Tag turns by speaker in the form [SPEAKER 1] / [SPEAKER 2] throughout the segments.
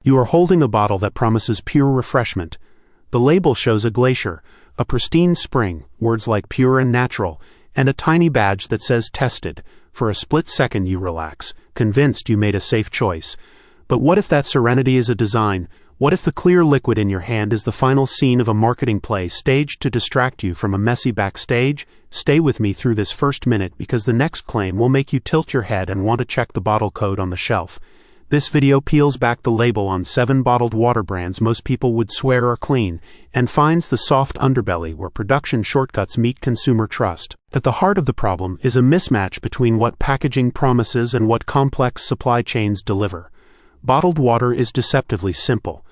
[SPEAKER 1] You are holding a bottle that promises pure refreshment. The label shows a glacier, a pristine spring, words like pure and natural, and a tiny badge that says tested. For a split second you relax, convinced you made a safe choice. But what if that serenity is a design? What if the clear liquid in your hand is the final scene of a marketing play staged to distract you from a messy backstage? Stay with me through this first minute because the next claim will make you tilt your head and want to check the bottle code on the shelf. This video peels back the label on 7 bottled water brands most people would swear are clean, and finds the soft underbelly where production shortcuts meet consumer trust. At the heart of the problem is a mismatch between what packaging promises and what complex supply chains deliver. Bottled water is deceptively simple.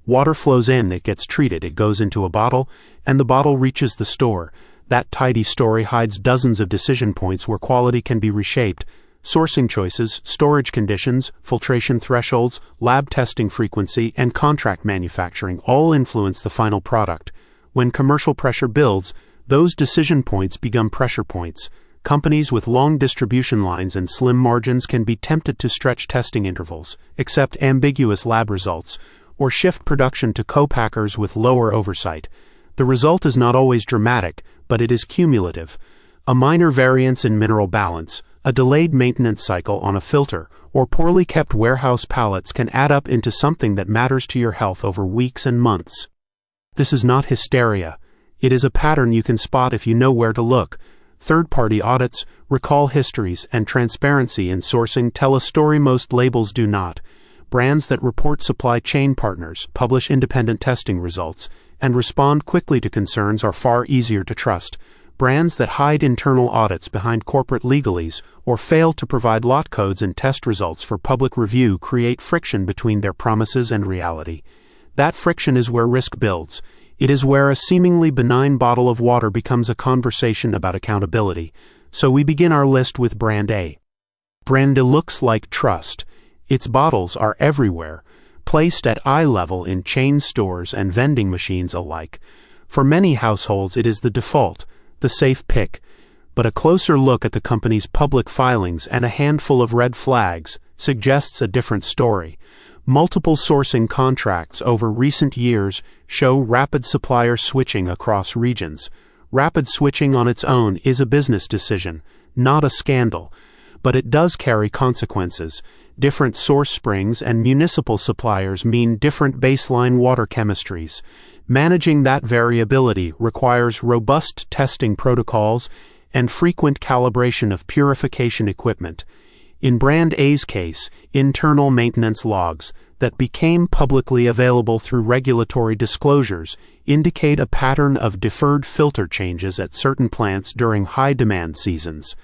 [SPEAKER 1] Water flows in, it gets treated, it goes into a bottle, and the bottle reaches the store. That tidy story hides dozens of decision points where quality can be reshaped. Sourcing choices, storage conditions, filtration thresholds, lab testing frequency, and contract manufacturing all influence the final product. When commercial pressure builds, those decision points become pressure points. Companies with long distribution lines and slim margins can be tempted to stretch testing intervals, accept ambiguous lab results, or shift production to co-packers with lower oversight. The result is not always dramatic, but it is cumulative. A minor variance in mineral balance, a delayed maintenance cycle on a filter, or poorly kept warehouse pallets can add up into something that matters to your health over weeks and months. This is not hysteria. It is a pattern you can spot if you know where to look. Third-party audits, recall histories, and transparency in sourcing tell a story most labels do not. Brands that report supply chain partners, publish independent testing results, and respond quickly to concerns are far easier to trust. Brands that hide internal audits behind corporate legalese or fail to provide lot codes and test results for public review create friction between their promises and reality. That friction is where risk builds. It is where a seemingly benign bottle of water becomes a conversation about accountability. So we begin our list with Brand A. Brand A looks like trust. Its bottles are everywhere, placed at eye level in chain stores and vending machines alike. For many households it is the default, the safe pick, but a closer look at the company's public filings and a handful of red flags suggests a different story. Multiple sourcing contracts over recent years show rapid supplier switching across regions. Rapid switching on its own is a business decision, not a scandal, but it does carry consequences. Different source springs and municipal suppliers mean different baseline water chemistries. Managing that variability requires robust testing protocols and frequent calibration of purification equipment. In Brand A's case, internal maintenance logs that became publicly available through regulatory disclosures indicate a pattern of deferred filter changes at certain plants during high-demand seasons.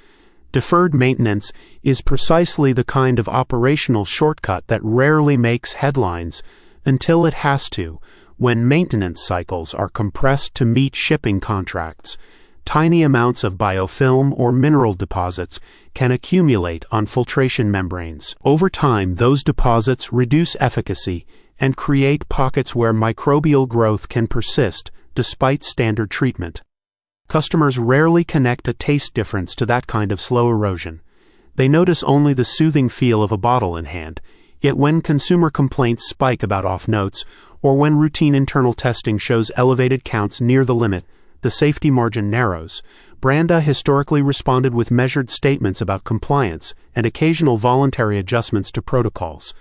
[SPEAKER 1] Deferred maintenance is precisely the kind of operational shortcut that rarely makes headlines until it has to, when maintenance cycles are compressed to meet shipping contracts. Tiny amounts of biofilm or mineral deposits can accumulate on filtration membranes. Over time, those deposits reduce efficacy and create pockets where microbial growth can persist despite standard treatment. Customers rarely connect a taste difference to that kind of slow erosion. They notice only the soothing feel of a bottle in hand. Yet when consumer complaints spike about off notes, or when routine internal testing shows elevated counts near the limit, the safety margin narrows. Brand A historically responded with measured statements about compliance and occasional voluntary adjustments to protocols.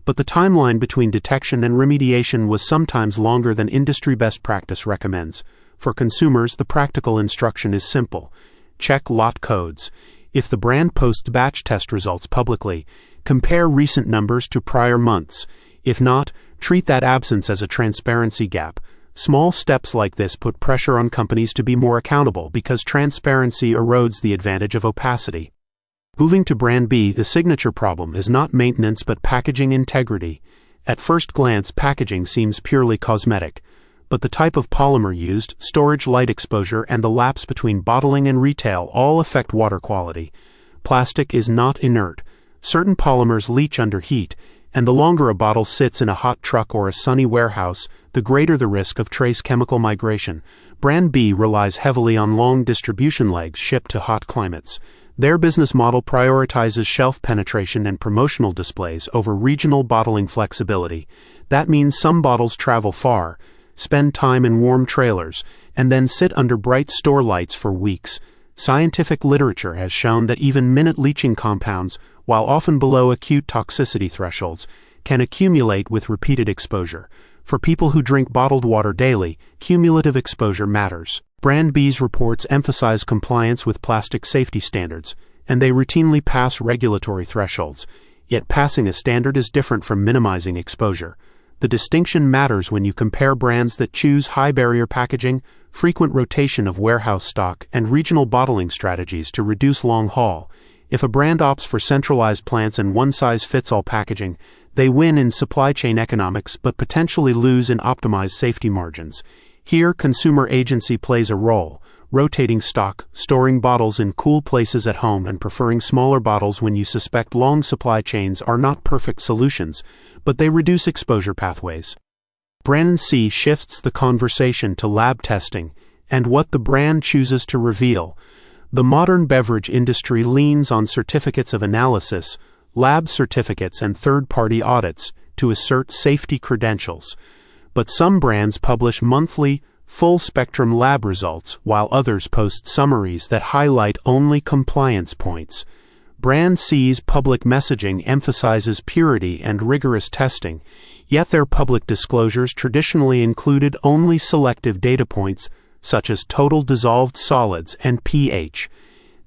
[SPEAKER 1] But the timeline between detection and remediation was sometimes longer than industry best practice recommends. For consumers, the practical instruction is simple. Check lot codes. If the brand posts batch test results publicly, compare recent numbers to prior months. If not, treat that absence as a transparency gap. Small steps like this put pressure on companies to be more accountable because transparency erodes the advantage of opacity. Moving to Brand B, the signature problem is not maintenance but packaging integrity. At first glance, packaging seems purely cosmetic. But the type of polymer used, storage light exposure, and the lapse between bottling and retail all affect water quality. Plastic is not inert. Certain polymers leach under heat, and the longer a bottle sits in a hot truck or a sunny warehouse, the greater the risk of trace chemical migration. Brand B relies heavily on long distribution legs shipped to hot climates. Their business model prioritizes shelf penetration and promotional displays over regional bottling flexibility. That means some bottles travel far, spend time in warm trailers, and then sit under bright store lights for weeks. Scientific literature has shown that even minute leaching compounds, while often below acute toxicity thresholds, can accumulate with repeated exposure. For people who drink bottled water daily, cumulative exposure matters. Brand B's reports emphasize compliance with plastic safety standards, and they routinely pass regulatory thresholds. Yet passing a standard is different from minimizing exposure. The distinction matters when you compare brands that choose high-barrier packaging, frequent rotation of warehouse stock, and regional bottling strategies to reduce long-haul. If a brand opts for centralized plants and one-size-fits-all packaging, they win in supply chain economics but potentially lose in optimized safety margins. Here, consumer agency plays a role, rotating stock, storing bottles in cool places at home, and preferring smaller bottles when you suspect long supply chains are not perfect solutions, but they reduce exposure pathways. Brand C shifts the conversation to lab testing and what the brand chooses to reveal. The modern beverage industry leans on certificates of analysis, lab certificates, and third-party audits to assert safety credentials. But some brands publish monthly, full-spectrum lab results, while others post summaries that highlight only compliance points. Brand C's public messaging emphasizes purity and rigorous testing, yet their public disclosures traditionally included only selective data points, such as total dissolved solids and pH.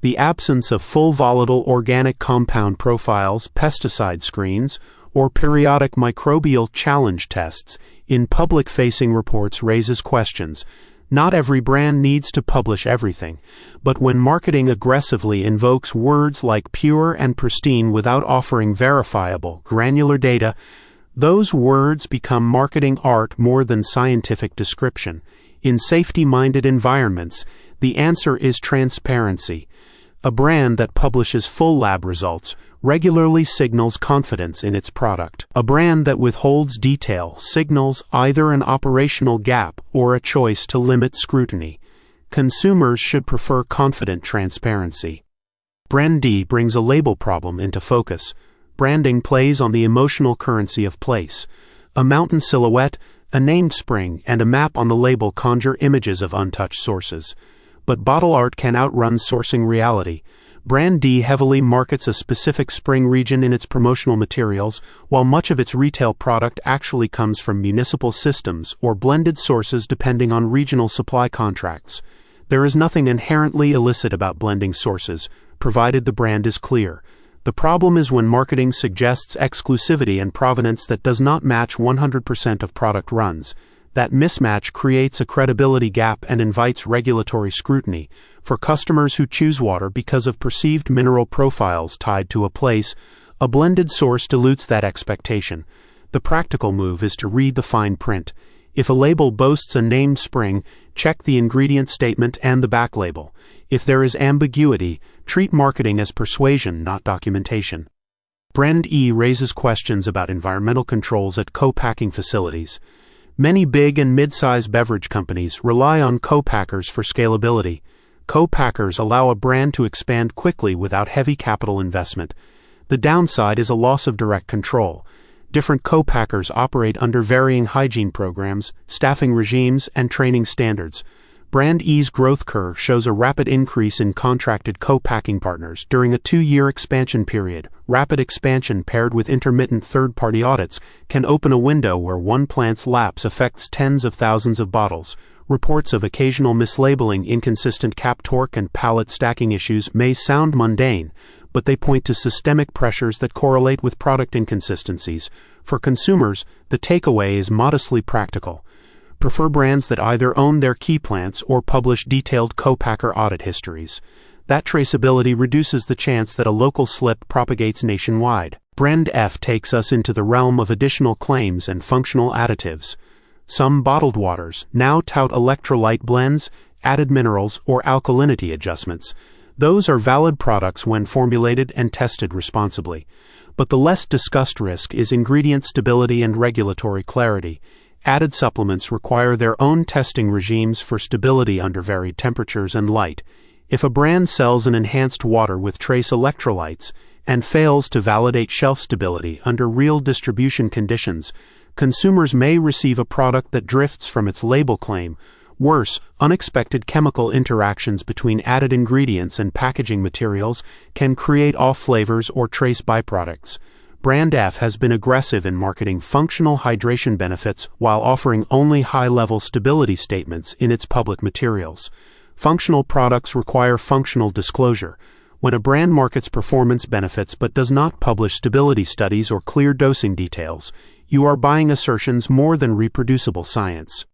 [SPEAKER 1] The absence of full volatile organic compound profiles, pesticide screens, or periodic microbial challenge tests in public-facing reports raises questions. Not every brand needs to publish everything, but when marketing aggressively invokes words like pure and pristine without offering verifiable, granular data, those words become marketing art more than scientific description. In safety-minded environments, the answer is transparency. A brand that publishes full lab results regularly signals confidence in its product. A brand that withholds detail signals either an operational gap or a choice to limit scrutiny. Consumers should prefer confident transparency. Brand D brings a label problem into focus. Branding plays on the emotional currency of place. A mountain silhouette, a named spring, and a map on the label conjure images of untouched sources. But bottle art can outrun sourcing reality. Brand D heavily markets a specific spring region in its promotional materials, while much of its retail product actually comes from municipal systems or blended sources depending on regional supply contracts. There is nothing inherently illicit about blending sources, provided the brand is clear. The problem is when marketing suggests exclusivity and provenance that does not match 100% of product runs. That mismatch creates a credibility gap and invites regulatory scrutiny. For customers who choose water because of perceived mineral profiles tied to a place, a blended source dilutes that expectation. The practical move is to read the fine print. If a label boasts a named spring, check the ingredient statement and the back label. If there is ambiguity, treat marketing as persuasion, not documentation. Brand E raises questions about environmental controls at co-packing facilities. Many big and mid-size beverage companies rely on co-packers for scalability. Co-packers allow a brand to expand quickly without heavy capital investment. The downside is a loss of direct control. Different co-packers operate under varying hygiene programs, staffing regimes, and training standards. Brand E's growth curve shows a rapid increase in contracted co-packing partners during a 2-year expansion period. Rapid expansion paired with intermittent third-party audits can open a window where one plant's lapse affects tens of thousands of bottles. Reports of occasional mislabeling, inconsistent cap torque, and pallet stacking issues may sound mundane, but they point to systemic pressures that correlate with product inconsistencies. For consumers, the takeaway is modestly practical. Prefer brands that either own their key plants or publish detailed co-packer audit histories. That traceability reduces the chance that a local slip propagates nationwide. Brand F takes us into the realm of additional claims and functional additives. Some bottled waters now tout electrolyte blends, added minerals, or alkalinity adjustments. Those are valid products when formulated and tested responsibly. But the less discussed risk is ingredient stability and regulatory clarity. Added supplements require their own testing regimes for stability under varied temperatures and light. If a brand sells an enhanced water with trace electrolytes and fails to validate shelf stability under real distribution conditions, consumers may receive a product that drifts from its label claim. Worse, unexpected chemical interactions between added ingredients and packaging materials can create off flavors or trace byproducts. Brand F has been aggressive in marketing functional hydration benefits while offering only high-level stability statements in its public materials. Functional products require functional disclosure. When a brand markets performance benefits but does not publish stability studies or clear dosing details, you are buying assertions more than reproducible science.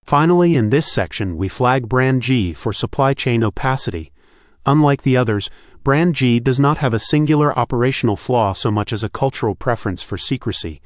[SPEAKER 1] Finally, in this section, we flag Brand G for supply chain opacity. Unlike the others, Brand G does not have a singular operational flaw so much as a cultural preference for secrecy.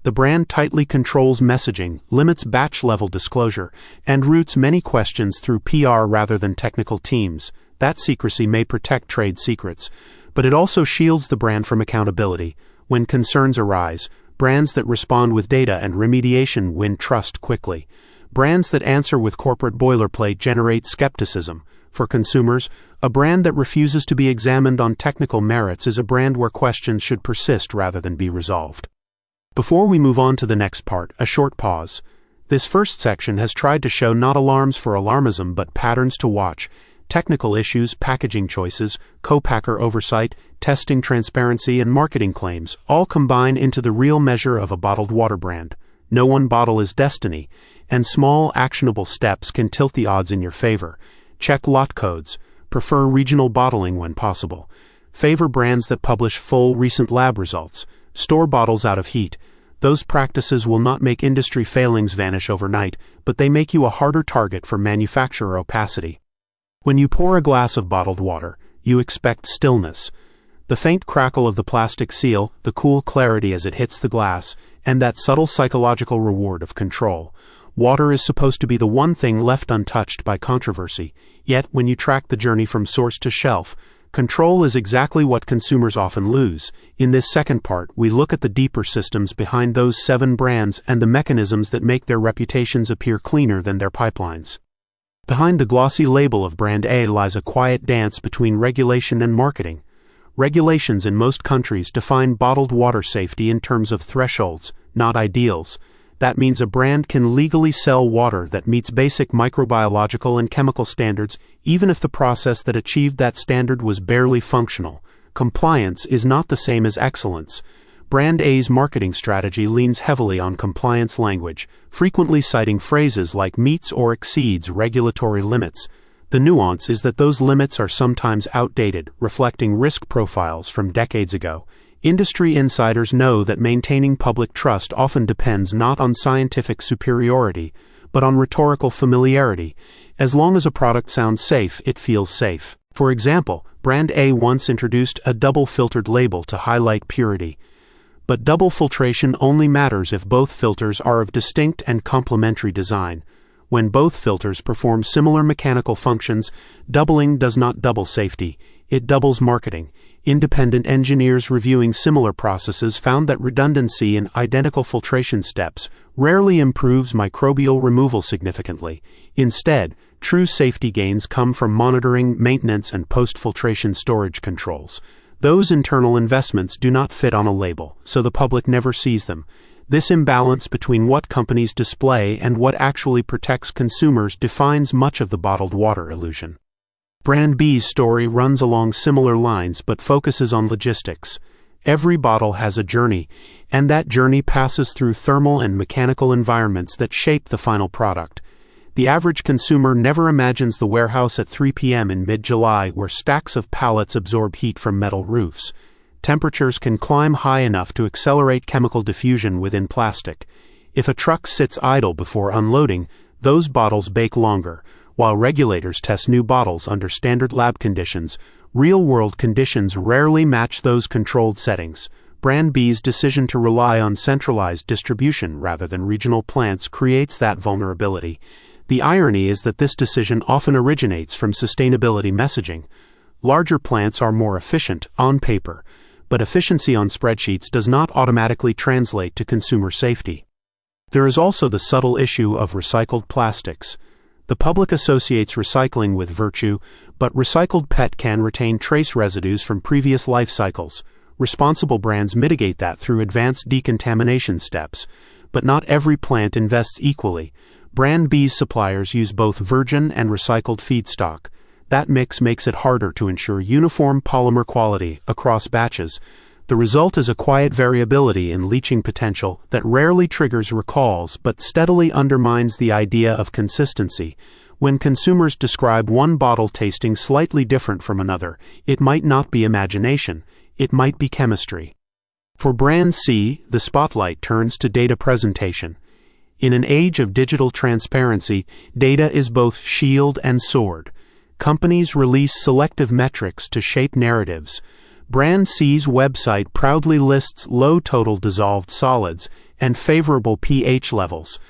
[SPEAKER 1] The brand tightly controls messaging, limits batch-level disclosure, and routes many questions through PR rather than technical teams. That secrecy may protect trade secrets, but it also shields the brand from accountability. When concerns arise, brands that respond with data and remediation win trust quickly. Brands that answer with corporate boilerplate generate skepticism. For consumers, a brand that refuses to be examined on technical merits is a brand where questions should persist rather than be resolved. Before we move on to the next part, a short pause. This first section has tried to show not alarms for alarmism but patterns to watch. Technical issues, packaging choices, co-packer oversight, testing transparency, and marketing claims all combine into the real measure of a bottled water brand. No one bottle is destiny, and small, actionable steps can tilt the odds in your favor. Check lot codes. Prefer regional bottling when possible. Favor brands that publish full, recent lab results. Store bottles out of heat. Those practices will not make industry failings vanish overnight, but they make you a harder target for manufacturer opacity. When you pour a glass of bottled water, you expect stillness. The faint crackle of the plastic seal, the cool clarity as it hits the glass, and that subtle psychological reward of control. Water is supposed to be the one thing left untouched by controversy, yet when you track the journey from source to shelf, control is exactly what consumers often lose. In this second part, we look at the deeper systems behind those 7 brands and the mechanisms that make their reputations appear cleaner than their pipelines. Behind the glossy label of Brand A lies a quiet dance between regulation and marketing. Regulations in most countries define bottled water safety in terms of thresholds, not ideals. That means a brand can legally sell water that meets basic microbiological and chemical standards, even if the process that achieved that standard was barely functional. Compliance is not the same as excellence. Brand A's marketing strategy leans heavily on compliance language, frequently citing phrases like meets or exceeds regulatory limits. The nuance is that those limits are sometimes outdated, reflecting risk profiles from decades ago. Industry insiders know that maintaining public trust often depends not on scientific superiority, but on rhetorical familiarity. As long as a product sounds safe, it feels safe. For example, Brand A once introduced a double-filtered label to highlight purity. But double filtration only matters if both filters are of distinct and complementary design. When both filters perform similar mechanical functions, doubling does not double safety, it doubles marketing. Independent engineers reviewing similar processes found that redundancy in identical filtration steps rarely improves microbial removal significantly. Instead, true safety gains come from monitoring, maintenance, and post-filtration storage controls. Those internal investments do not fit on a label, so the public never sees them. This imbalance between what companies display and what actually protects consumers defines much of the bottled water illusion. Brand B's story runs along similar lines but focuses on logistics. Every bottle has a journey, and that journey passes through thermal and mechanical environments that shape the final product. The average consumer never imagines the warehouse at 3 p.m. in mid-July where stacks of pallets absorb heat from metal roofs. Temperatures can climb high enough to accelerate chemical diffusion within plastic. If a truck sits idle before unloading, those bottles bake longer. While regulators test new bottles under standard lab conditions, real-world conditions rarely match those controlled settings. Brand B's decision to rely on centralized distribution rather than regional plants creates that vulnerability. The irony is that this decision often originates from sustainability messaging. Larger plants are more efficient on paper, but efficiency on spreadsheets does not automatically translate to consumer safety. There is also the subtle issue of recycled plastics. The public associates recycling with virtue, but recycled PET can retain trace residues from previous life cycles. Responsible brands mitigate that through advanced decontamination steps. But not every plant invests equally. Brand B's suppliers use both virgin and recycled feedstock. That mix makes it harder to ensure uniform polymer quality across batches. The result is a quiet variability in leaching potential that rarely triggers recalls but steadily undermines the idea of consistency. When consumers describe one bottle tasting slightly different from another, it might not be imagination, it might be chemistry. For Brand C, the spotlight turns to data presentation. In an age of digital transparency, data is both shield and sword. Companies release selective metrics to shape narratives. Brand C's website proudly lists low total dissolved solids and favorable pH levels,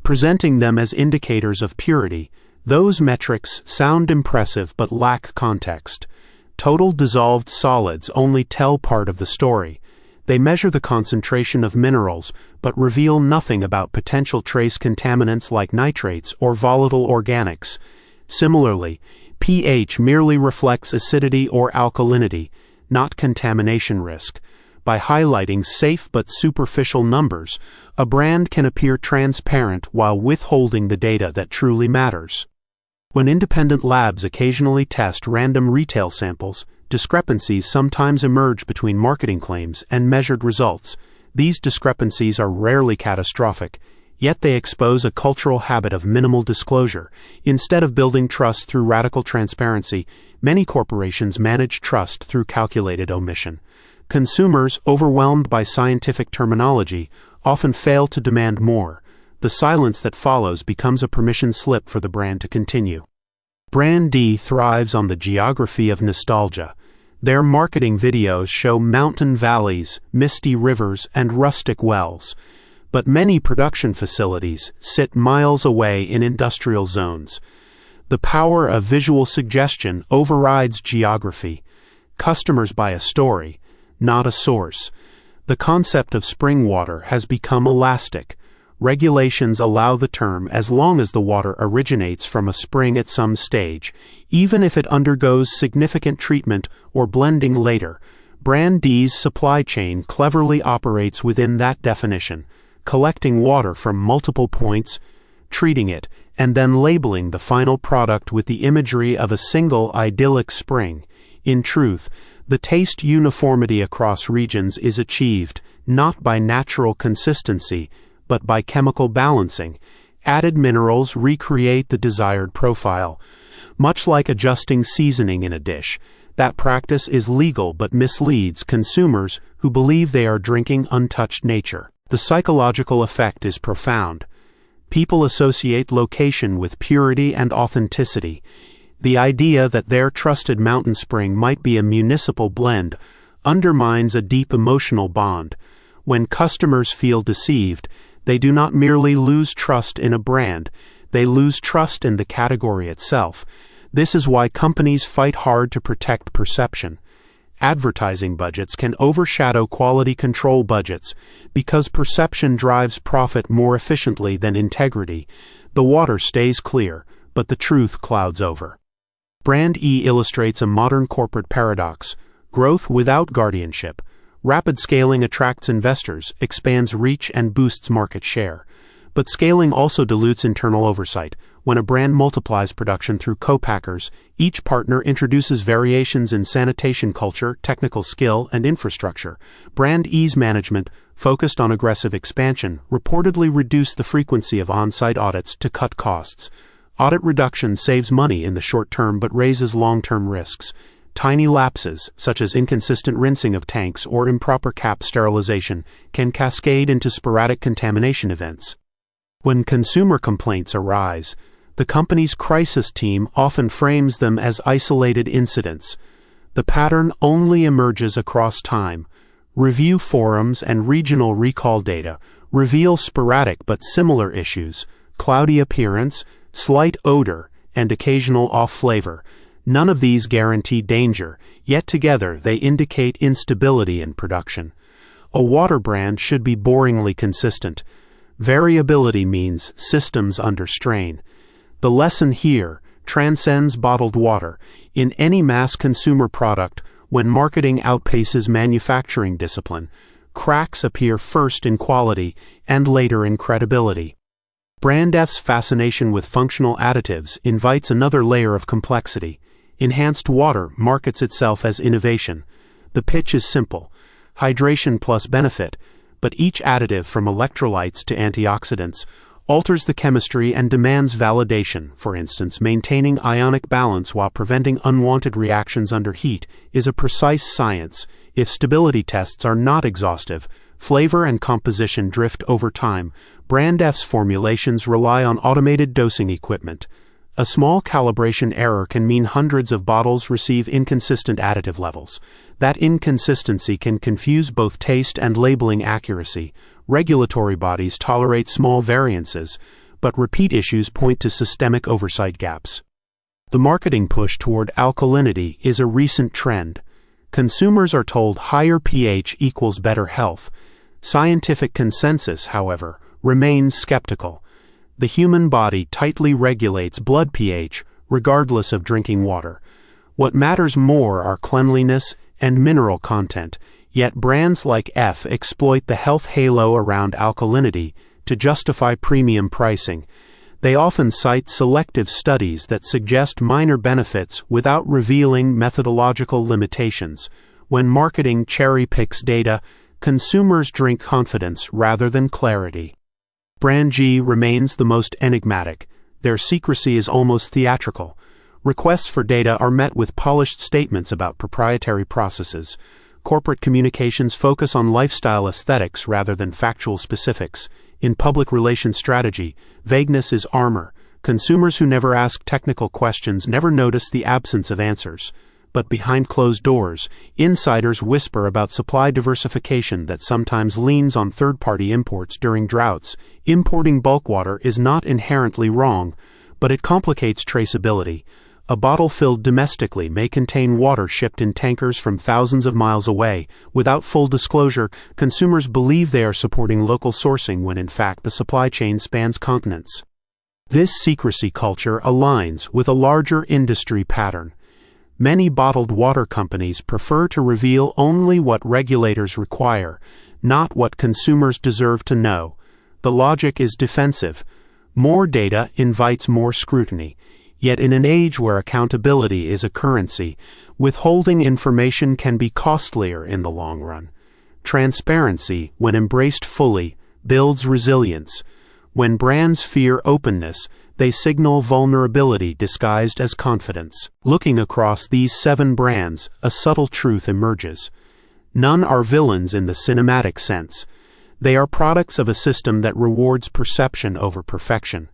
[SPEAKER 1] presenting them as indicators of purity. Those metrics sound impressive but lack context. Total dissolved solids only tell part of the story. They measure the concentration of minerals but reveal nothing about potential trace contaminants like nitrates or volatile organics. Similarly, pH merely reflects acidity or alkalinity, not contamination risk. By highlighting safe but superficial numbers, a brand can appear transparent while withholding the data that truly matters. When independent labs occasionally test random retail samples, discrepancies sometimes emerge between marketing claims and measured results. These discrepancies are rarely catastrophic, yet they expose a cultural habit of minimal disclosure. Instead of building trust through radical transparency, many corporations manage trust through calculated omission. Consumers, overwhelmed by scientific terminology, often fail to demand more. The silence that follows becomes a permission slip for the brand to continue. Brand D thrives on the geography of nostalgia. Their marketing videos show mountain valleys, misty rivers, and rustic wells. But many production facilities sit miles away in industrial zones. The power of visual suggestion overrides geography. Customers buy a story, not a source. The concept of spring water has become elastic. Regulations allow the term as long as the water originates from a spring at some stage, even if it undergoes significant treatment or blending later. Brand D's supply chain cleverly operates within that definition, collecting water from multiple points, treating it, and then labeling the final product with the imagery of a single idyllic spring. In truth, the taste uniformity across regions is achieved not by natural consistency, but by chemical balancing. Added minerals recreate the desired profile. Much like adjusting seasoning in a dish, that practice is legal but misleads consumers who believe they are drinking untouched nature. The psychological effect is profound. People associate location with purity and authenticity. The idea that their trusted mountain spring might be a municipal blend undermines a deep emotional bond. When customers feel deceived, they do not merely lose trust in a brand, they lose trust in the category itself. This is why companies fight hard to protect perception. Advertising budgets can overshadow quality control budgets because perception drives profit more efficiently than integrity. The water stays clear, but the truth clouds over. Brand E illustrates a modern corporate paradox: growth without guardianship. Rapid scaling attracts investors, expands reach, and boosts market share. But scaling also dilutes internal oversight. When a brand multiplies production through co-packers, each partner introduces variations in sanitation culture, technical skill, and infrastructure. Brand E's management, focused on aggressive expansion, reportedly reduced the frequency of on-site audits to cut costs. Audit reduction saves money in the short term but raises long-term risks. Tiny lapses, such as inconsistent rinsing of tanks or improper cap sterilization, can cascade into sporadic contamination events. When consumer complaints arise, the company's crisis team often frames them as isolated incidents. The pattern only emerges across time. Review forums and regional recall data reveal sporadic but similar issues: cloudy appearance, slight odor, and occasional off-flavor. None of these guarantee danger, yet together they indicate instability in production. A water brand should be boringly consistent. Variability means systems under strain. The lesson here transcends bottled water. In any mass consumer product, when marketing outpaces manufacturing discipline, cracks appear first in quality and later in credibility. Brand F's fascination with functional additives invites another layer of complexity. Enhanced water markets itself as innovation. The pitch is simple: hydration plus benefit, but each additive, from electrolytes to antioxidants, alters the chemistry and demands validation. For instance, maintaining ionic balance while preventing unwanted reactions under heat is a precise science. If stability tests are not exhaustive, flavor and composition drift over time. Brand F's formulations rely on automated dosing equipment. A small calibration error can mean hundreds of bottles receive inconsistent additive levels. That inconsistency can confuse both taste and labeling accuracy. Regulatory bodies tolerate small variances, but repeat issues point to systemic oversight gaps. The marketing push toward alkalinity is a recent trend. Consumers are told higher pH equals better health. Scientific consensus, however, remains skeptical. The human body tightly regulates blood pH, regardless of drinking water. What matters more are cleanliness and mineral content, yet brands like F exploit the health halo around alkalinity to justify premium pricing. They often cite selective studies that suggest minor benefits without revealing methodological limitations. When marketing cherry-picks data, consumers drink confidence rather than clarity. Brand G remains the most enigmatic. Their secrecy is almost theatrical. Requests for data are met with polished statements about proprietary processes. Corporate communications focus on lifestyle aesthetics rather than factual specifics. In public relations strategy, vagueness is armor. Consumers who never ask technical questions never notice the absence of answers. But behind closed doors, insiders whisper about supply diversification that sometimes leans on third-party imports during droughts. Importing bulk water is not inherently wrong, but it complicates traceability. A bottle filled domestically may contain water shipped in tankers from thousands of miles away. Without full disclosure, consumers believe they are supporting local sourcing when in fact the supply chain spans continents. This secrecy culture aligns with a larger industry pattern. Many bottled water companies prefer to reveal only what regulators require, not what consumers deserve to know. The logic is defensive. More data invites more scrutiny. Yet in an age where accountability is a currency, withholding information can be costlier in the long run. Transparency, when embraced fully, builds resilience. When brands fear openness, they signal vulnerability disguised as confidence. Looking across these 7 brands, a subtle truth emerges. None are villains in the cinematic sense. They are products of a system that rewards perception over perfection.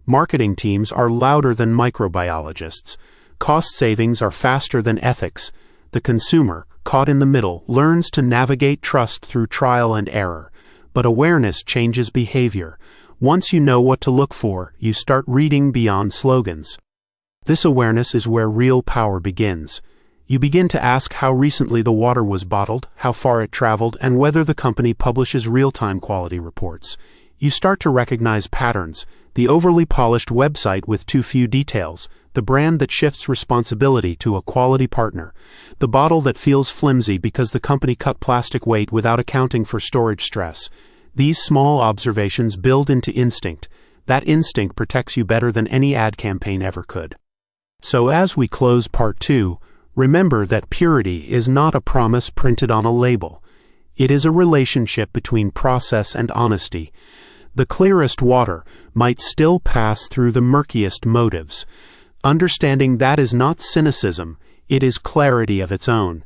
[SPEAKER 1] Marketing teams are louder than microbiologists. Cost savings are faster than ethics. The consumer, caught in the middle, learns to navigate trust through trial and error. But awareness changes behavior. Once you know what to look for, you start reading beyond slogans. This awareness is where real power begins. You begin to ask how recently the water was bottled, how far it traveled, and whether the company publishes real-time quality reports. You start to recognize patterns: the overly polished website with too few details, the brand that shifts responsibility to a quality partner, the bottle that feels flimsy because the company cut plastic weight without accounting for storage stress. These small observations build into instinct. That instinct protects you better than any ad campaign ever could. So as we close part 2, remember that purity is not a promise printed on a label. It is a relationship between process and honesty. The clearest water might still pass through the murkiest motives. Understanding that is not cynicism, it is clarity of its own.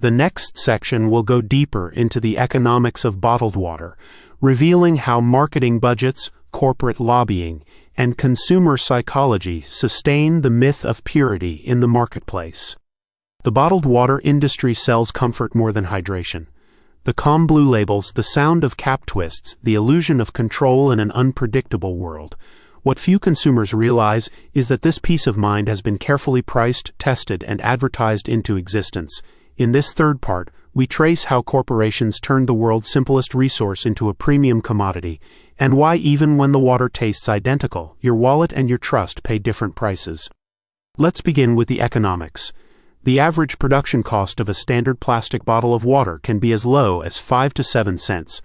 [SPEAKER 1] The next section will go deeper into the economics of bottled water, revealing how marketing budgets, corporate lobbying, and consumer psychology sustain the myth of purity in the marketplace. The bottled water industry sells comfort more than hydration. The calm blue labels, the sound of cap twists, the illusion of control in an unpredictable world. What few consumers realize is that this peace of mind has been carefully priced, tested, and advertised into existence. In this third part, we trace how corporations turned the world's simplest resource into a premium commodity, and why even when the water tastes identical, your wallet and your trust pay different prices. Let's begin with the economics. The average production cost of a standard plastic bottle of water can be as low as 5 to 7 cents.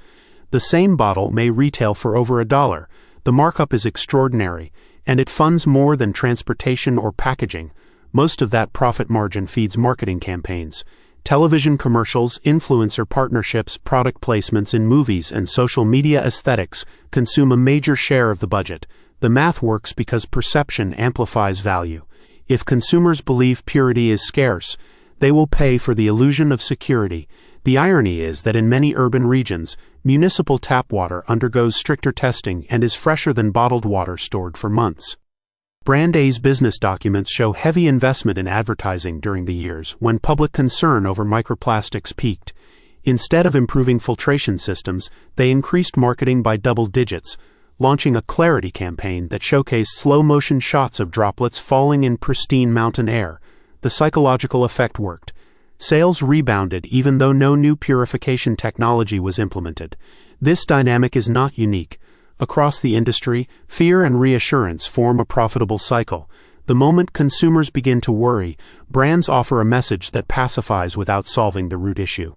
[SPEAKER 1] The same bottle may retail for over $1. The markup is extraordinary, and it funds more than transportation or packaging. Most of that profit margin feeds marketing campaigns. Television commercials, influencer partnerships, product placements in movies, and social media aesthetics consume a major share of the budget. The math works because perception amplifies value. If consumers believe purity is scarce, they will pay for the illusion of security. The irony is that in many urban regions, municipal tap water undergoes stricter testing and is fresher than bottled water stored for months. Brand A's business documents show heavy investment in advertising during the years when public concern over microplastics peaked. Instead of improving filtration systems, they increased marketing by double digits, launching a clarity campaign that showcased slow-motion shots of droplets falling in pristine mountain air. The psychological effect worked. Sales rebounded even though no new purification technology was implemented. This dynamic is not unique. Across the industry, fear and reassurance form a profitable cycle. The moment consumers begin to worry, brands offer a message that pacifies without solving the root issue.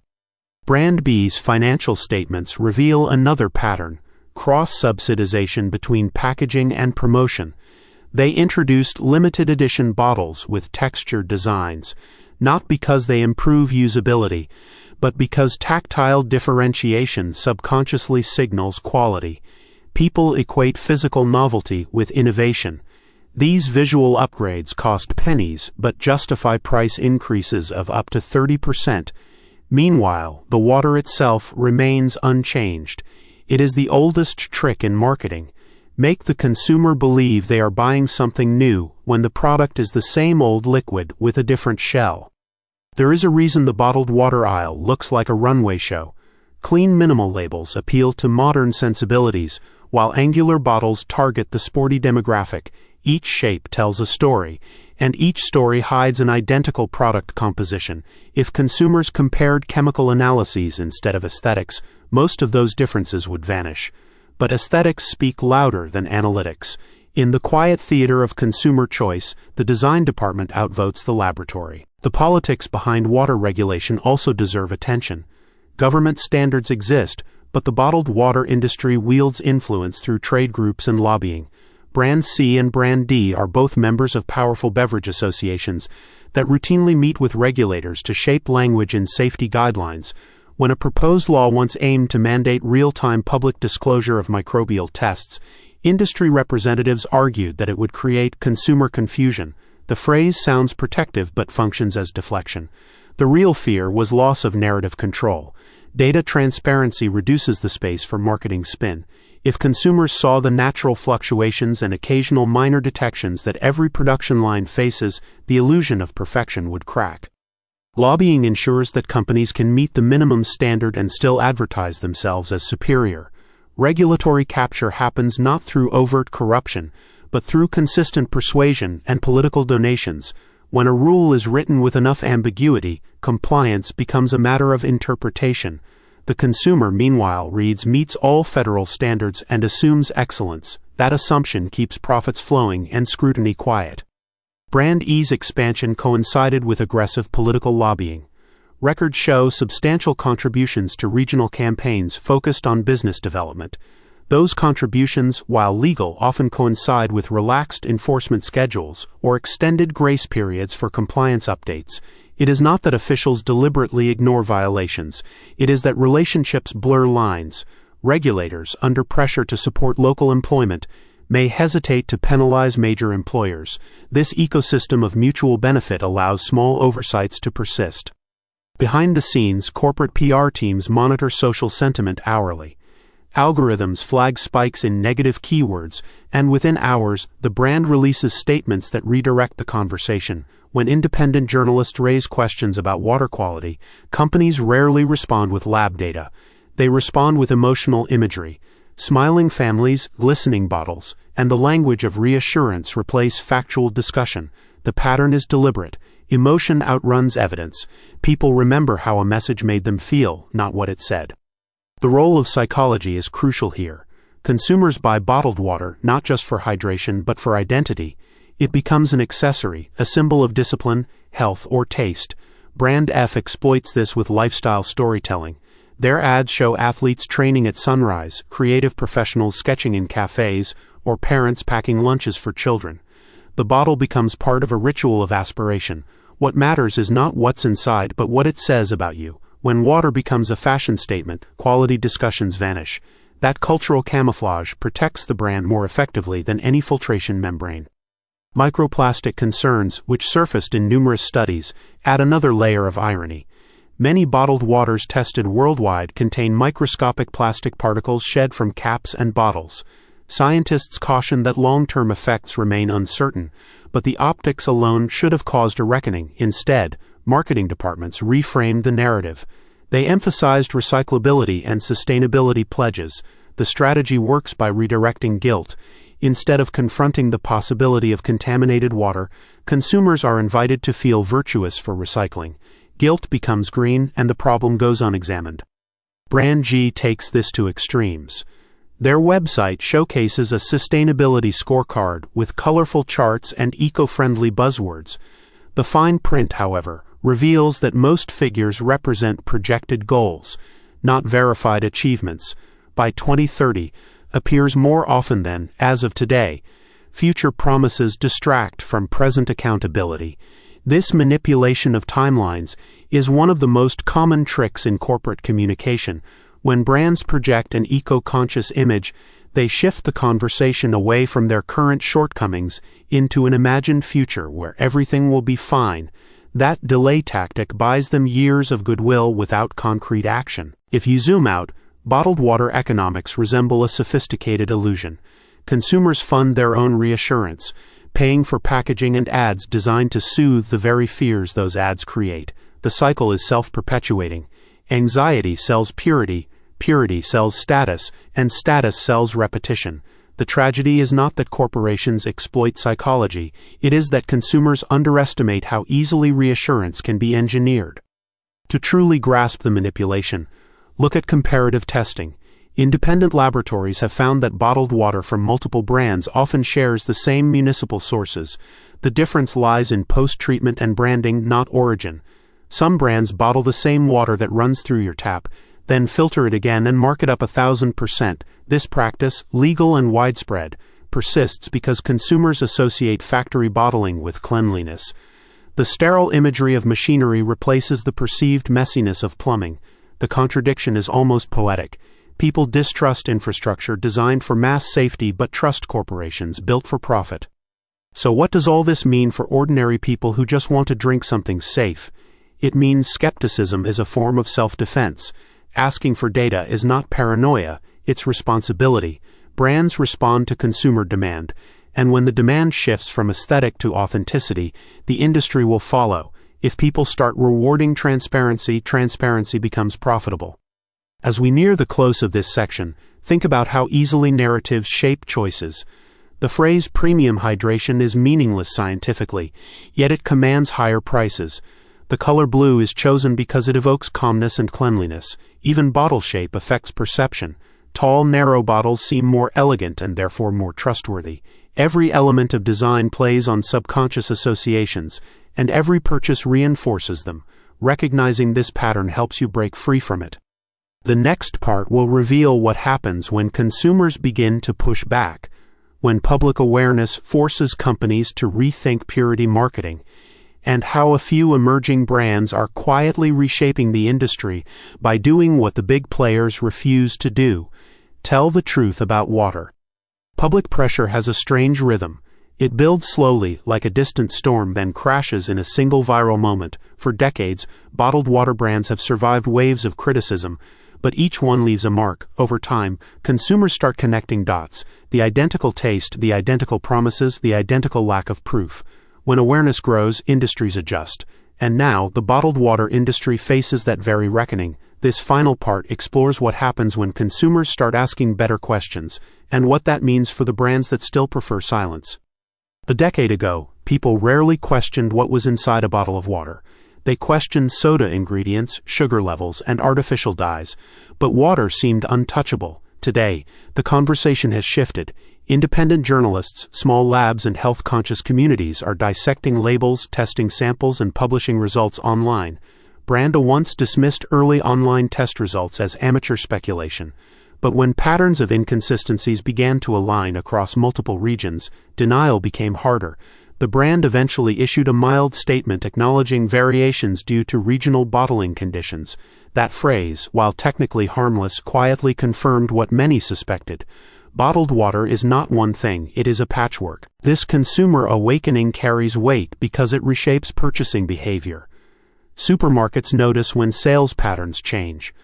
[SPEAKER 1] Brand B's financial statements reveal another pattern: cross-subsidization between packaging and promotion. They introduced limited edition bottles with textured designs, not because they improve usability, but because tactile differentiation subconsciously signals quality. People equate physical novelty with innovation. These visual upgrades cost pennies but justify price increases of up to 30%. Meanwhile, the water itself remains unchanged. It is the oldest trick in marketing. Make the consumer believe they are buying something new when the product is the same old liquid with a different shell. There is a reason the bottled water aisle looks like a runway show. Clean minimal labels appeal to modern sensibilities, while angular bottles target the sporty demographic. Each shape tells a story, and each story hides an identical product composition. If consumers compared chemical analyses instead of aesthetics, most of those differences would vanish. But aesthetics speak louder than analytics. In the quiet theater of consumer choice, the design department outvotes the laboratory. The politics behind water regulation also deserve attention. Government standards exist, but the bottled water industry wields influence through trade groups and lobbying. Brand C and Brand D are both members of powerful beverage associations that routinely meet with regulators to shape language in safety guidelines. When a proposed law once aimed to mandate real-time public disclosure of microbial tests, industry representatives argued that it would create consumer confusion. The phrase sounds protective but functions as deflection. The real fear was loss of narrative control. Data transparency reduces the space for marketing spin. If consumers saw the natural fluctuations and occasional minor detections that every production line faces, the illusion of perfection would crack. Lobbying ensures that companies can meet the minimum standard and still advertise themselves as superior. Regulatory capture happens not through overt corruption, but through consistent persuasion and political donations. When a rule is written with enough ambiguity, compliance becomes a matter of interpretation. The consumer, meanwhile, meets all federal standards and assumes excellence. That assumption keeps profits flowing and scrutiny quiet. Brand E's expansion coincided with aggressive political lobbying. Records show substantial contributions to regional campaigns focused on business development. Those contributions, while legal, often coincide with relaxed enforcement schedules or extended grace periods for compliance updates. It is not that officials deliberately ignore violations. It is that relationships blur lines. Regulators, under pressure to support local employment, may hesitate to penalize major employers. This ecosystem of mutual benefit allows small oversights to persist. Behind the scenes, corporate PR teams monitor social sentiment hourly. Algorithms flag spikes in negative keywords, and within hours, the brand releases statements that redirect the conversation. When independent journalists raise questions about water quality, companies rarely respond with lab data. They respond with emotional imagery. Smiling families, glistening bottles, and the language of reassurance replace factual discussion. The pattern is deliberate. Emotion outruns evidence. People remember how a message made them feel, not what it said. The role of psychology is crucial here. Consumers buy bottled water not just for hydration but for identity. It becomes an accessory, a symbol of discipline, health, or taste. Brand F exploits this with lifestyle storytelling. Their ads show athletes training at sunrise, creative professionals sketching in cafes, or parents packing lunches for children. The bottle becomes part of a ritual of aspiration. What matters is not what's inside but what it says about you. When water becomes a fashion statement, quality discussions vanish. That cultural camouflage protects the brand more effectively than any filtration membrane. Microplastic concerns, which surfaced in numerous studies, add another layer of irony. Many bottled waters tested worldwide contain microscopic plastic particles shed from caps and bottles. Scientists caution that long-term effects remain uncertain, but the optics alone should have caused a reckoning. Instead, marketing departments reframed the narrative. They emphasized recyclability and sustainability pledges. The strategy works by redirecting guilt. Instead of confronting the possibility of contaminated water, consumers are invited to feel virtuous for recycling. Guilt becomes green and the problem goes unexamined. Brand G takes this to extremes. Their website showcases a sustainability scorecard with colorful charts and eco-friendly buzzwords. The fine print, however, reveals that most figures represent projected goals, not verified achievements. By 2030, appears more often than, as of today. Future promises distract from present accountability. This manipulation of timelines is one of the most common tricks in corporate communication. When brands project an eco-conscious image, they shift the conversation away from their current shortcomings into an imagined future where everything will be fine. That delay tactic buys them years of goodwill without concrete action. If you zoom out, bottled water economics resemble a sophisticated illusion. Consumers fund their own reassurance, paying for packaging and ads designed to soothe the very fears those ads create. The cycle is self-perpetuating. Anxiety sells purity, purity sells status, and status sells repetition. The tragedy is not that corporations exploit psychology, it is that consumers underestimate how easily reassurance can be engineered. To truly grasp the manipulation, look at comparative testing. Independent laboratories have found that bottled water from multiple brands often shares the same municipal sources. The difference lies in post-treatment and branding, not origin. Some brands bottle the same water that runs through your tap, then filter it again and mark it up 1,000%. This practice, legal and widespread, persists because consumers associate factory bottling with cleanliness. The sterile imagery of machinery replaces the perceived messiness of plumbing. The contradiction is almost poetic. People distrust infrastructure designed for mass safety but trust corporations built for profit. So what does all this mean for ordinary people who just want to drink something safe? It means skepticism is a form of self-defense. Asking for data is not paranoia, it's responsibility. Brands respond to consumer demand, and when the demand shifts from aesthetic to authenticity, the industry will follow. If people start rewarding transparency, transparency becomes profitable. As we near the close of this section, think about how easily narratives shape choices. The phrase premium hydration is meaningless scientifically, yet it commands higher prices. The color blue is chosen because it evokes calmness and cleanliness. Even bottle shape affects perception. Tall, narrow bottles seem more elegant and therefore more trustworthy. Every element of design plays on subconscious associations, and every purchase reinforces them. Recognizing this pattern helps you break free from it. The next part will reveal what happens when consumers begin to push back, when public awareness forces companies to rethink purity marketing, and how a few emerging brands are quietly reshaping the industry by doing what the big players refuse to do: tell the truth about water. Public pressure has a strange rhythm. It builds slowly, like a distant storm, then crashes in a single viral moment. For decades, bottled water brands have survived waves of criticism, but each one leaves a mark. Over time, consumers start connecting dots: the identical taste, the identical promises, the identical lack of proof. When awareness grows, industries adjust. And now, the bottled water industry faces that very reckoning. This final part explores what happens when consumers start asking better questions, and what that means for the brands that still prefer silence. A decade ago, People rarely questioned what was inside a bottle of water. They questioned soda ingredients, sugar levels, and artificial dyes, but water seemed untouchable. Today, the conversation has shifted. Independent journalists, small labs, and health-conscious communities are dissecting labels, testing samples, and publishing results online. Brand once dismissed early online test results as amateur speculation, but when patterns of inconsistencies began to align across multiple regions, denial became harder. The brand eventually issued a mild statement acknowledging variations due to regional bottling conditions. That phrase, while technically harmless, quietly confirmed what many suspected. Bottled water is not one thing, it is a patchwork. This consumer awakening carries weight because it reshapes purchasing behavior. Supermarkets notice when sales patterns change.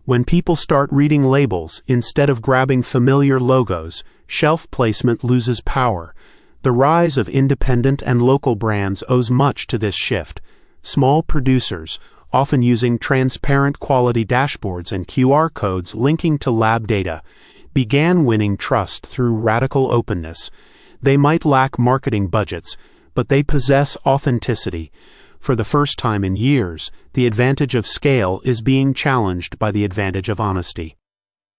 [SPEAKER 1] When people start reading labels instead of grabbing familiar logos, shelf placement loses power. The rise of independent and local brands owes much to this shift. Small producers, often using transparent quality dashboards and QR codes linking to lab data, began winning trust through radical openness. They might lack marketing budgets, but they possess authenticity. For the first time in years, the advantage of scale is being challenged by the advantage of honesty.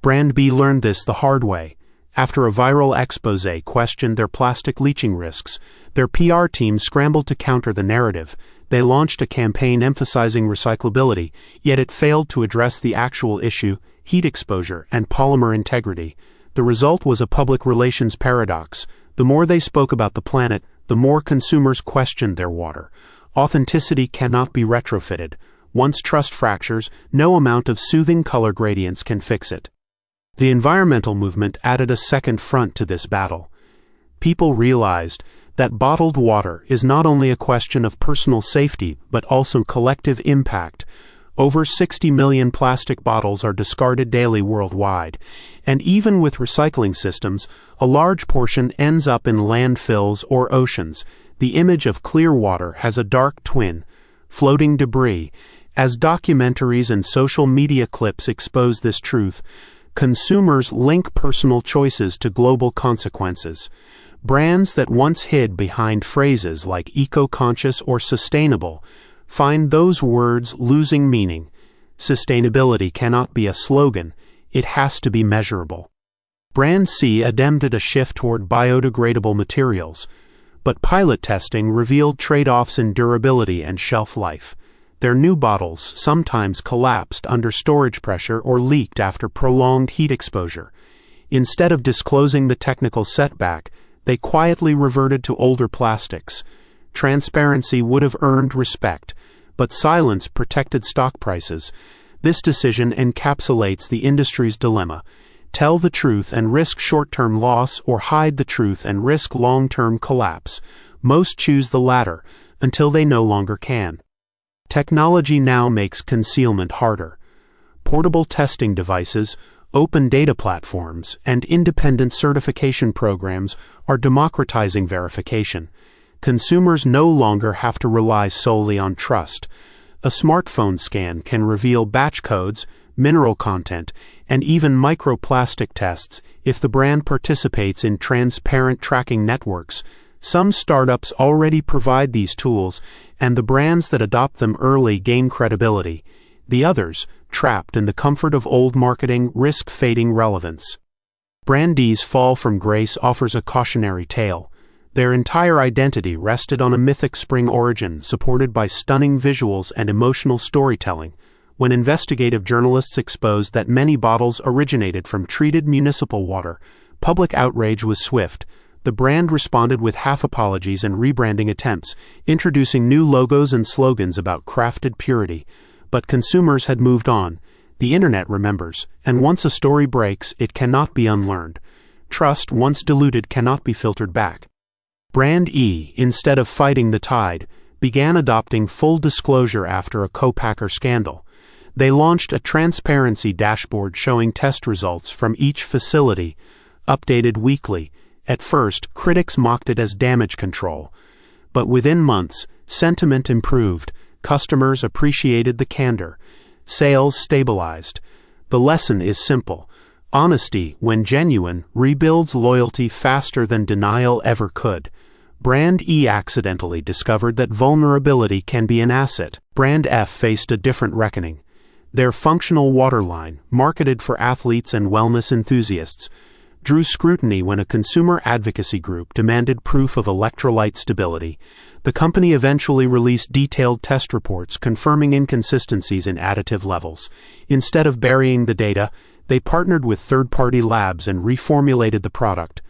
[SPEAKER 1] Brand B learned this the hard way. After a viral expose questioned their plastic leaching risks, their PR team scrambled to counter the narrative. They launched a campaign emphasizing recyclability, yet it failed to address the actual issue: heat exposure and polymer integrity. The result was a public relations paradox. The more they spoke about the planet, the more consumers questioned their water. Authenticity cannot be retrofitted. Once trust fractures, no amount of soothing color gradients can fix it. The environmental movement added a second front to this battle. People realized that bottled water is not only a question of personal safety but also collective impact. Over 60 million plastic bottles are discarded daily worldwide, and even with recycling systems, a large portion ends up in landfills or oceans. The image of clear water has a dark twin: floating debris. As documentaries and social media clips expose this truth, consumers link personal choices to global consequences. Brands that once hid behind phrases like eco-conscious or sustainable find those words losing meaning. Sustainability cannot be a slogan, it has to be measurable. Brand C attempted a shift toward biodegradable materials, but pilot testing revealed trade-offs in durability and shelf life. Their new bottles sometimes collapsed under storage pressure or leaked after prolonged heat exposure. Instead of disclosing the technical setback, they quietly reverted to older plastics. Transparency would have earned respect, but silence protected stock prices. This decision encapsulates the industry's dilemma: tell the truth and risk short-term loss, or hide the truth and risk long-term collapse. Most choose the latter, until they no longer can. Technology now makes concealment harder. Portable testing devices, open data platforms, and independent certification programs are democratizing verification. Consumers no longer have to rely solely on trust. A smartphone scan can reveal batch codes, mineral content, and even microplastic tests if the brand participates in transparent tracking networks. Some startups already provide these tools, and the brands that adopt them early gain credibility. The others, trapped in the comfort of old marketing, risk fading relevance. Brand D's fall from grace offers a cautionary tale. Their entire identity rested on a mythic spring origin supported by stunning visuals and emotional storytelling. When investigative journalists exposed that many bottles originated from treated municipal water, public outrage was swift. The brand responded with half apologies and rebranding attempts, introducing new logos and slogans about crafted purity. But consumers had moved on. The internet remembers, and once a story breaks, it cannot be unlearned. Trust, once diluted, cannot be filtered back. Brand E, instead of fighting the tide, began adopting full disclosure after a co-packer scandal. They launched a transparency dashboard showing test results from each facility, updated weekly. At first, critics mocked it as damage control. But within months, sentiment improved. Customers appreciated the candor. Sales stabilized. The lesson is simple. Honesty, when genuine, rebuilds loyalty faster than denial ever could. Brand E accidentally discovered that vulnerability can be an asset. Brand F faced a different reckoning. Their functional water line, marketed for athletes and wellness enthusiasts, drew scrutiny when a consumer advocacy group demanded proof of electrolyte stability. The company eventually released detailed test reports confirming inconsistencies in additive levels. Instead of burying the data, they partnered with third-party labs and reformulated the product.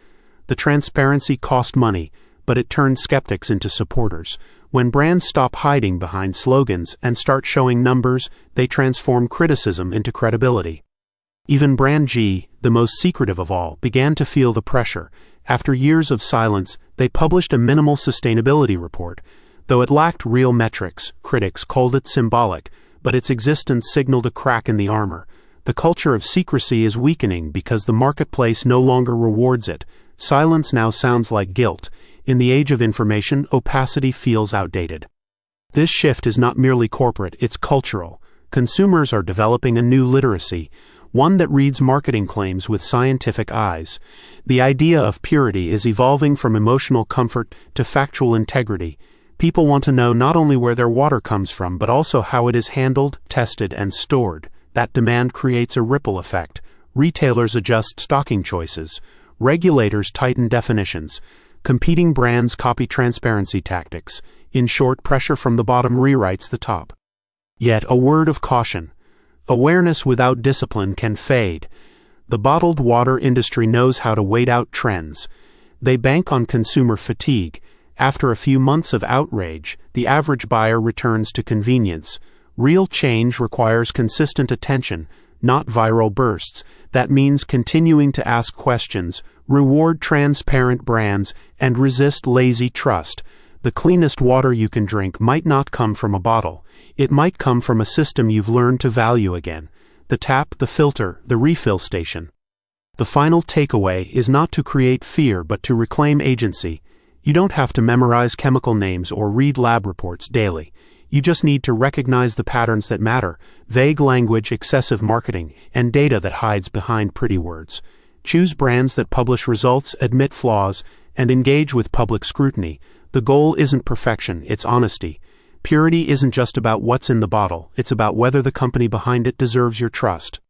[SPEAKER 1] The transparency cost money, but it turned skeptics into supporters. When brands stop hiding behind slogans and start showing numbers, they transform criticism into credibility. Even Brand G, the most secretive of all, began to feel the pressure. After years of silence, they published a minimal sustainability report. Though it lacked real metrics, critics called it symbolic, but its existence signaled a crack in the armor. The culture of secrecy is weakening because the marketplace no longer rewards it. Silence now sounds like guilt. In the age of information, opacity feels outdated. This shift is not merely corporate, it's cultural. Consumers are developing a new literacy, one that reads marketing claims with scientific eyes. The idea of purity is evolving from emotional comfort to factual integrity. People want to know not only where their water comes from, but also how it is handled, tested, and stored. That demand creates a ripple effect. Retailers adjust stocking choices. Regulators tighten definitions. Competing brands copy transparency tactics. In short, pressure from the bottom rewrites the top. Yet, a word of caution. Awareness without discipline can fade. The bottled water industry knows how to wait out trends. They bank on consumer fatigue. After a few months of outrage, the average buyer returns to convenience. Real change requires consistent attention, not viral bursts. That means continuing to ask questions, reward transparent brands, and resist lazy trust. The cleanest water you can drink might not come from a bottle. It might come from a system you've learned to value again. The tap, the filter, the refill station. The final takeaway is not to create fear but to reclaim agency. You don't have to memorize chemical names or read lab reports daily. You just need to recognize the patterns that matter: vague language, excessive marketing, and data that hides behind pretty words. Choose brands that publish results, admit flaws, and engage with public scrutiny. The goal isn't perfection, it's honesty. Purity isn't just about what's in the bottle, it's about whether the company behind it deserves your trust.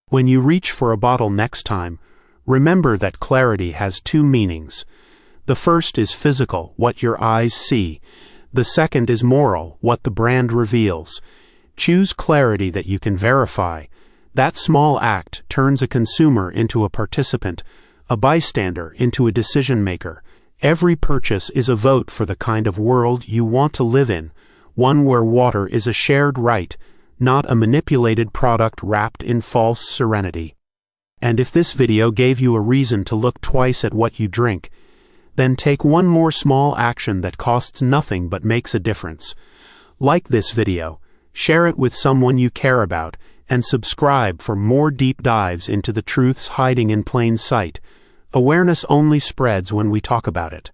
[SPEAKER 1] When you reach for a bottle next time, remember that clarity has two meanings. The first is physical, what your eyes see. The second is moral, what the brand reveals. Choose clarity that you can verify. That small act turns a consumer into a participant, a bystander into a decision maker. Every purchase is a vote for the kind of world you want to live in, one where water is a shared right, not a manipulated product wrapped in false serenity. And if this video gave you a reason to look twice at what you drink, then take one more small action that costs nothing but makes a difference. Like this video, share it with someone you care about, and subscribe for more deep dives into the truths hiding in plain sight. Awareness only spreads when we talk about it.